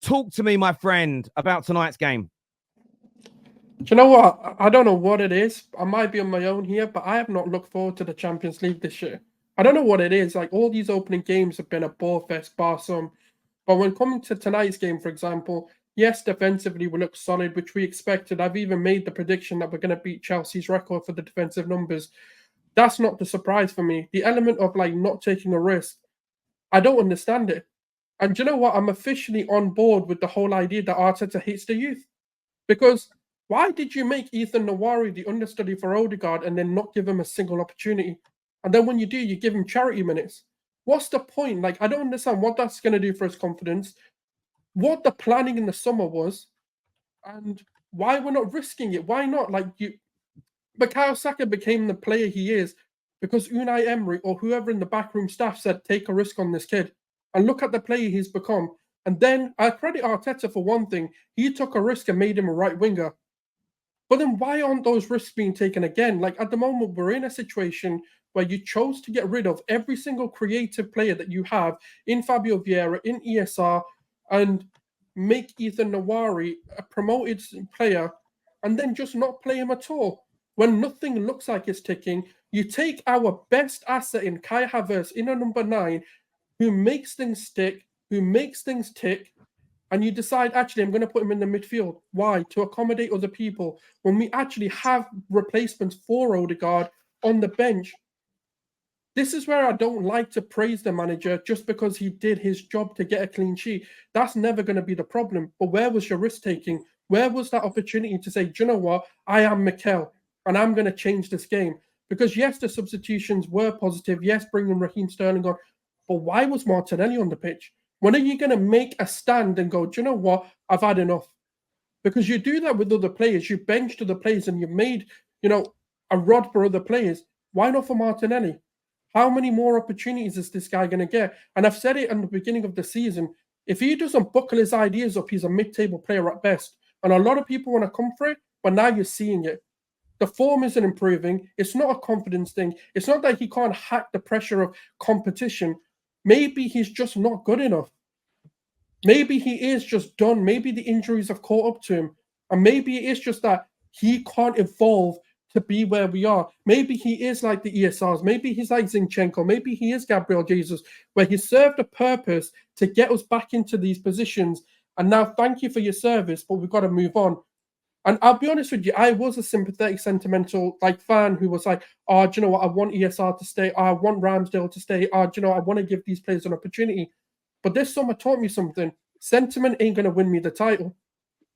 talk to me, my friend, about tonight's game. Do you know what? I don't know what it is. I might be on my own here, but I have not looked forward to the Champions League this year. I don't know what it is. Like all these opening games have been a bore fest, bar some. But when coming to tonight's game, for example, yes, defensively we look solid, which we expected. I've even made the prediction that we're going to beat Chelsea's record for the defensive numbers. That's not the surprise for me. The element of like not taking a risk, I don't understand it. And do you know what? I'm officially on board with the whole idea that Arteta hates the youth. Because why did you make Ethan Nawari the understudy for Odegaard and then not give him a single opportunity? And then when you do, you give him charity minutes. What's the point? Like, I don't understand what that's going to do for his confidence, what the planning in the summer was, and why we're not risking it. Why not? Like, Bukayo Saka became the player he is because Unai Emery or whoever in the backroom staff said, take a risk on this kid. And look at the player he's become. And then I credit Arteta for one thing. He took a risk and made him a right winger. But then why aren't those risks being taken again? Like at the moment, we're in a situation where you chose to get rid of every single creative player that you have in Fabio Vieira, in ESR, and make Ethan Nawari a promoted player and then just not play him at all. When nothing looks like it's ticking, you take our best asset in Kai Havertz in a number 9 who makes things stick, who makes things tick, and you decide, actually, I'm going to put him in the midfield. Why? To accommodate other people. When we actually have replacements for Odegaard on the bench. This is where I don't like to praise the manager just because he did his job to get a clean sheet. That's never going to be the problem. But where was your risk-taking? Where was that opportunity to say, do you know what? I am Mikel, and I'm going to change this game. Because, yes, the substitutions were positive. Yes, bringing Raheem Sterling on. But why was Martinelli on the pitch? When are you going to make a stand and go, do you know what? I've had enough. Because you do that with other players. You benched other players and you made, a rod for other players. Why not for Martinelli? How many more opportunities is this guy going to get? And I've said it in the beginning of the season. If he doesn't buckle his ideas up, he's a mid-table player at best. And a lot of people want to come for it, but now you're seeing it. The form isn't improving. It's not a confidence thing. It's not that he can't hack the pressure of competition. Maybe he's just not good enough. Maybe he is just done. Maybe the injuries have caught up to him. And maybe it is just that he can't evolve to be where we are. Maybe he is like the ESRs. Maybe he's like Zinchenko. Maybe he is Gabriel Jesus, where he served a purpose to get us back into these positions. And now thank you for your service, but we've got to move on. And I'll be honest with you, I was a sympathetic, sentimental fan who was like, oh, do you know what? I want ESR to stay. Oh, I want Ramsdale to stay. Oh, do you know, I want to give these players an opportunity. But this summer taught me something. Sentiment ain't going to win me the title.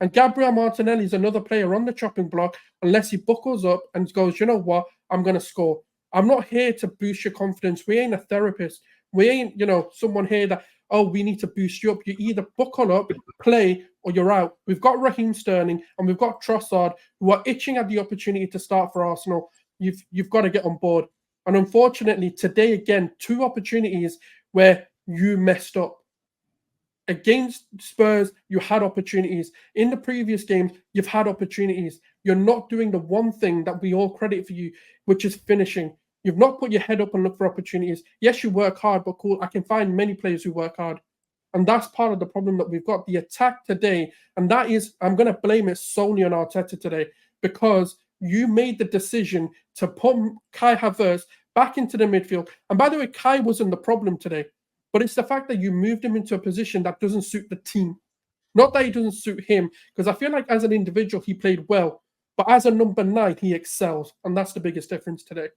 And Gabriel Martinelli is another player on the chopping block unless he buckles up and goes, you know what, I'm going to score. I'm not here to boost your confidence. We ain't a therapist. We ain't, someone here that, we need to boost you up. You either buckle up, play, or you're out. We've got Raheem Sterling and we've got Trossard who are itching at the opportunity to start for Arsenal. You've got to get on board. And unfortunately, today again, 2 opportunities where you messed up. Against Spurs, you had opportunities. In the previous games, you've had opportunities. You're not doing the one thing that we all credit for you, which is finishing. You've not put your head up and look for opportunities. Yes, you work hard, but cool, I can find many players who work hard. And that's part of the problem that we've got. The attack today, and that is, I'm going to blame it solely on Arteta today, because you made the decision to put Kai Havertz back into the midfield. And by the way, Kai wasn't the problem today. But it's the fact that you moved him into a position that doesn't suit the team. Not that he doesn't suit him, because I feel like as an individual, he played well. But as a number 9, he excels. And that's the biggest difference today.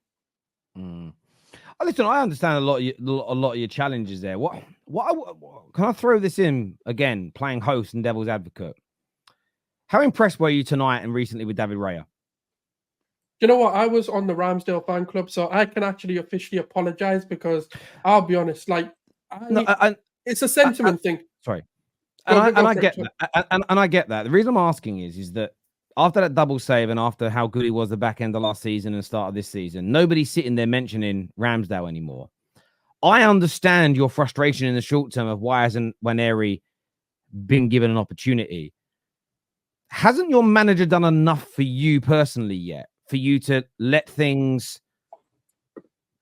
Listen, I understand a lot of your challenges there. What can I throw this in again, playing host and devil's advocate? How impressed were you tonight and recently with David Raya? You know what? I was on the Ramsdale fan club, so I can actually officially apologize, because I'll be honest, it's a sentiment thing. Sorry. I get that. And I get that. The reason I'm asking is that after that double save and after how good he was the back end of last season and start of this season, nobody's sitting there mentioning Ramsdale anymore. I understand your frustration in the short term of why hasn't Waneri been given an opportunity. Hasn't your manager done enough for you personally yet for you to let things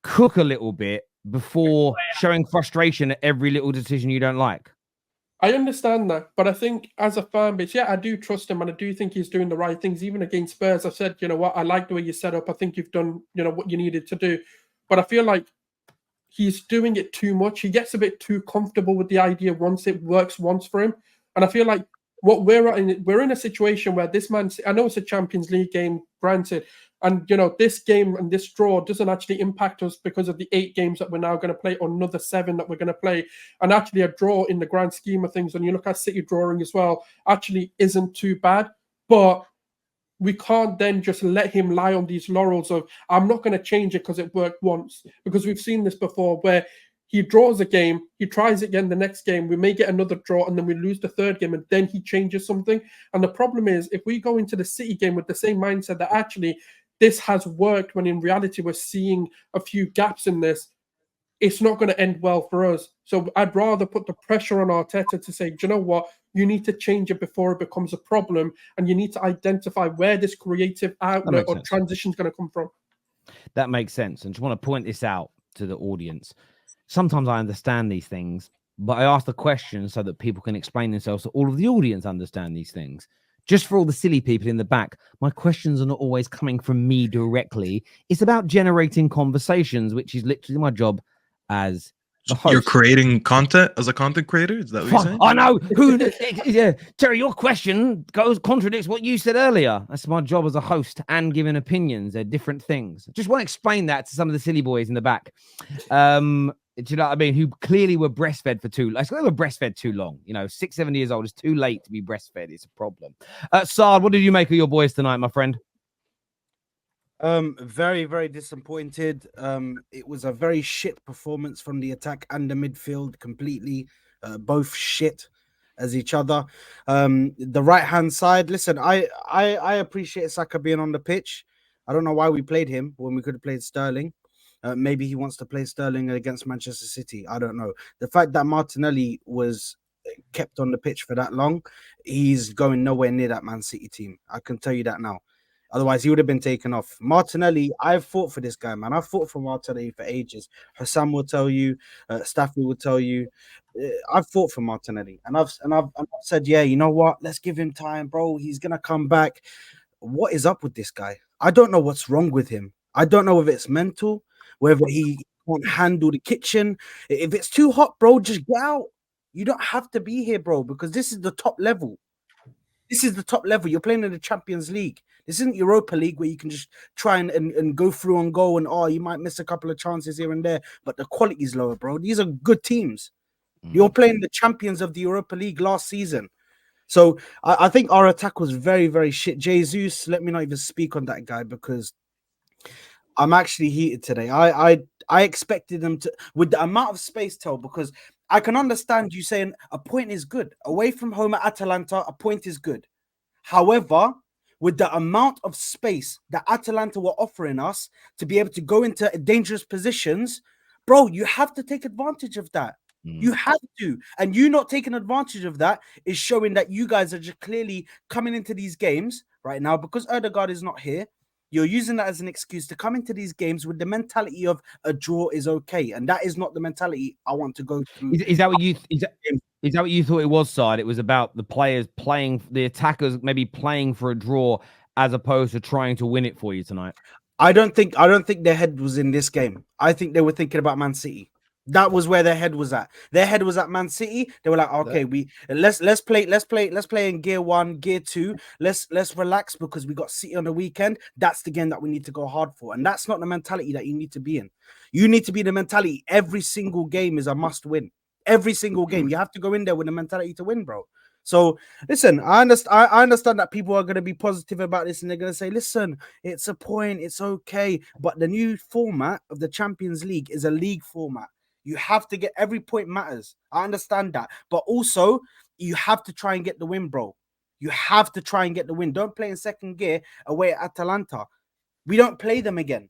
cook a little bit before showing frustration at every little decision you don't like? I understand that, but I think as a fan base, I do trust him, and I do think he's doing the right things. Even against Spurs, I said, you know what, I like the way you set up. I think you've done, what you needed to do. But I feel like he's doing it too much. He gets a bit too comfortable with the idea once it works once for him. And I feel like what we're in a situation where this man, I know it's a Champions League game, granted, and this game and this draw doesn't actually impact us because of the 8 games that we're now going to play, or another 7 that we're going to play. And actually, a draw in the grand scheme of things, when you look at City drawing as well, actually isn't too bad. But we can't then just let him lie on these laurels of, I'm not going to change it because it worked once. Because we've seen this before where he draws a game, he tries again the next game, we may get another draw, and then we lose the third game, and then he changes something. And the problem is, if we go into the City game with the same mindset that actually this has worked, when in reality we're seeing a few gaps in this, it's not going to end well for us. So I'd rather put the pressure on Arteta to say, do you know what? You need to change it before it becomes a problem, and you need to identify where this creative outlet or transition is going to come from. That makes sense. And just want to point this out to the audience. Sometimes I understand these things, but I ask the question so that people can explain themselves, so all of the audience understand these things. Just for all the silly people in the back, my questions are not always coming from me directly. It's about generating conversations, which is literally my job as the host. You're creating content as a content creator? Is that what you're saying? I know. Yeah, Terry, your question contradicts what you said earlier. That's my job as a host and giving opinions. They're different things. Just want to explain that to some of the silly boys in the back. Do you know what I mean? Who clearly were breastfed for too long. They were breastfed too long. 6, 7 years old. It's too late to be breastfed. It's a problem. Saad, what did you make of your boys tonight, my friend? Very, very disappointed. It was a very shit performance from the attack and the midfield completely. Both shit as each other. The right-hand side, listen, I appreciate Saka being on the pitch. I don't know why we played him when we could have played Sterling. Maybe he wants to play Sterling against Manchester City. I don't know. The fact that Martinelli was kept on the pitch for that long, he's going nowhere near that Man City team. I can tell you that now. Otherwise, he would have been taken off. Martinelli, I've fought for this guy, man. I've fought for Martinelli for ages. Hassam will tell you, Staffy will tell you. I've fought for Martinelli, and I've said, yeah, you know what? Let's give him time, bro. He's gonna come back. What is up with this guy? I don't know what's wrong with him. I don't know if it's mental, whether he can't handle the kitchen. If it's too hot, bro, just get out. You don't have to be here, bro, because this is the top level. This is the top level. You're playing in the Champions League. This isn't Europa League where you can just try and go through and go, and you might miss a couple of chances here and there, but the quality is lower, bro. These are good teams. You're playing the champions of the Europa League last season. So I think our attack was very, very shit. Jesus, let me not even speak on that guy because I'm actually heated today. I expected them to, with the amount of space, because I can understand you saying a point is good. Away from home at Atalanta, a point is good. However, with the amount of space that Atalanta were offering us to be able to go into dangerous positions, bro, you have to take advantage of that. You have to. And you not taking advantage of that is showing that you guys are just clearly coming into these games right now because Ødegaard is not here. You're using that as an excuse to come into these games with the mentality of a draw is okay, and that is not the mentality I want to go through. Is that what you? Is that what you thought it was, Side? It was about the players playing, the attackers maybe playing for a draw as opposed to trying to win it for you tonight. I don't think their head was in this game. I think they were thinking about Man City. That was where their head was at. Their head was at Man City. They were like, okay, let's play in gear 1, gear 2. Let's relax because we got City on the weekend. That's the game that we need to go hard for. And that's not the mentality that you need to be in. You need to be the mentality. Every single game is a must win. Every single game. You have to go in there with the mentality to win, bro. So listen, I understand that people are going to be positive about this and they're going to say, listen, it's a point, it's okay. But the new format of the Champions League is a league format. You have to get every point matters. I understand that. But also, you have to try and get the win, bro. You have to try and get the win. Don't play in second gear away at Atalanta. We don't play them again.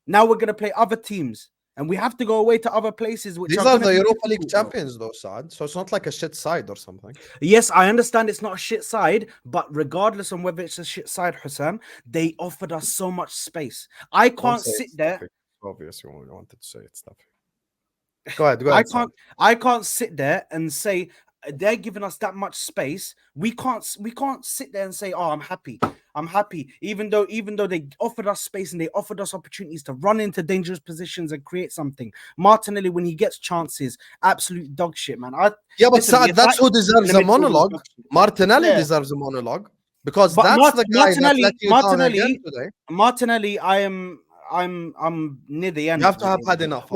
Now we're going to play other teams. And we have to go away to other places. Which These are the Europa League champions, though, Saad. So it's not like a shit side or something. Yes, I understand it's not a shit side. But regardless of whether it's a shit side, Hussam, they offered us so much space. I can't sit there. Obviously, we wanted to say it's stuff. Go ahead. I can't sit there and say they're giving us that much space. We can't sit there and say, "Oh, I'm happy." Even though they offered us space and they offered us opportunities to run into dangerous positions and create something. Martinelli, when he gets chances, absolute dog shit, man. But Saad, that's who deserves a monologue. Martinelli deserves a monologue because that's the guy that let you down again today. Martinelli, I'm near the end. You have to have had enough.